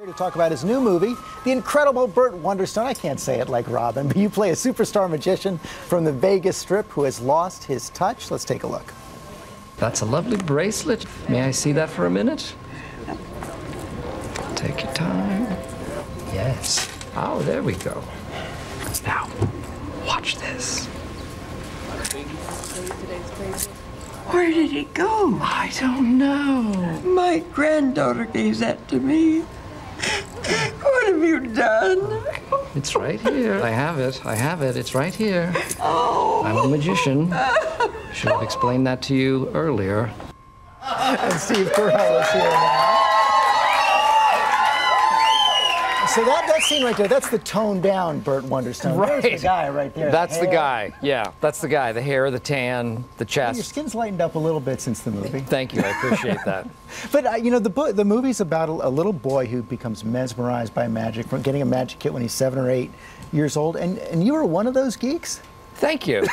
To talk about his new movie, The Incredible Burt Wonderstone. I can't say it like Robin, but you play a superstar magician from the Vegas Strip who has lost his touch. Let's take a look. That's a lovely bracelet. May I see that for a minute? Take your time. Yes. Oh, there we go. Now, watch this. Where did it go? I don't know. My granddaughter gave that to me. What have you done? It's right here. I have it. I have it. It's right here. Oh. I'm a magician. Should have explained that to you earlier. And Steve Carell is here now. So that scene right there, that's the toned down Burt Wonderstone. Right. There's the guy right there. That's the guy. Yeah, that's the guy. The hair, the tan, the chest. Your skin's lightened up a little bit since the movie. Thank you. I appreciate that. But you know, the movie's about a little boy who becomes mesmerized by magic from getting a magic kit when he's 7 or 8 years old, and you were one of those geeks. Thank you.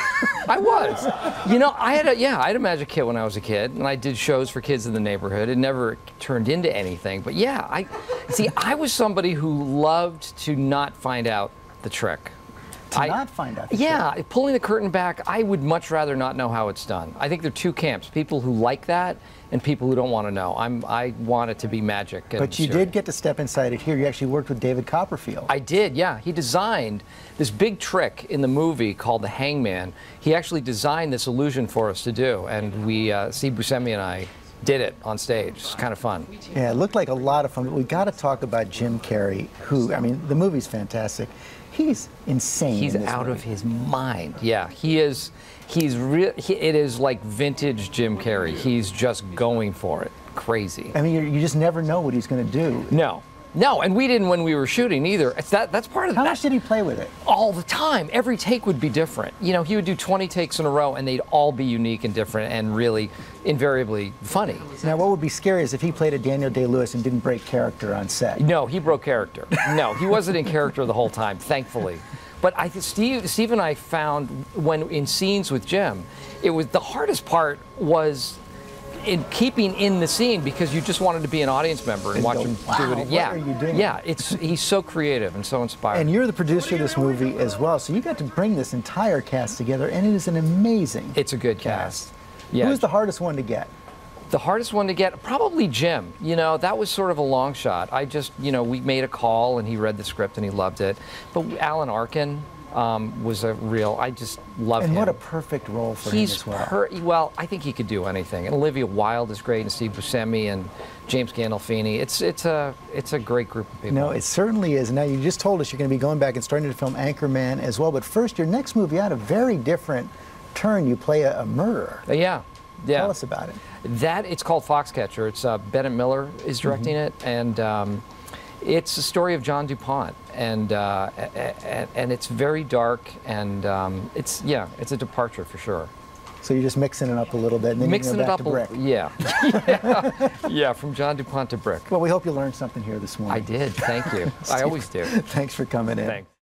I was. You know, I had a magic kit when I was a kid, and I did shows for kids in the neighborhood. It never turned into anything, but yeah, I was somebody who loved to not find out the trick. Not find out the trick. Pulling the curtain back, I would much rather not know how it's done. I think there are two camps, people who like that and people who don't want to know. I want it to be magic. But you did get to step inside it here. You actually worked with David Copperfield. I did, yeah. He designed this big trick in the movie called the Hangman. He actually designed this illusion for us to do, and Steve Buscemi and I did it on stage. It's kind of fun. Yeah, it looked like a lot of fun, but we got to talk about Jim Carrey, who, I mean, the movie's fantastic. He's insane. He's out of his mind. Yeah, he is. It is like vintage Jim Carrey. He's just going for it. Crazy. I mean, you just never know what he's going to do. No, and we didn't when we were shooting either. That's part of How much did he play with it? All the time. Every take would be different. You know, he would do 20 takes in a row, and they'd all be unique and different and really invariably funny. Now, what would be scary is if he played a Daniel Day-Lewis and didn't break character on set. No, he broke character. No, he wasn't in character the whole time, thankfully. But Steve and I found when in scenes with Jim, the hardest part was in keeping in the scene because you just wanted to be an audience member and watch him do it. Yeah, what are you doing? Yeah, he's so creative and so inspiring. And you're the producer of this movie as well, so you got to bring this entire cast together, and it is an amazing. It's a good cast. Yeah. Who's the hardest one to get? The hardest one to get, probably Jim. You know, that was sort of a long shot. We made a call and he read the script and he loved it. But Alan Arkin was a real, I just love him. And what a perfect role for him as well. Well, I think he could do anything. And Olivia Wilde is great, and Steve Buscemi and James Gandolfini. It's a great group of people. No, it certainly is. Now, you just told us you're going to be going back and starting to film Anchorman as well. But first, your next movie had a very different turn. You play a murderer. Yeah. Tell us about it. It's called Foxcatcher. It's Bennett Miller is directing it, and it's a story of John DuPont, and it's very dark, and it's a departure for sure. So you're just mixing it up a little bit, and then mixing you go back to Brick. Yeah, from John DuPont to Brick. Well, we hope you learned something here this morning. I did. Thank you. I always do. Thanks for coming in. Thanks.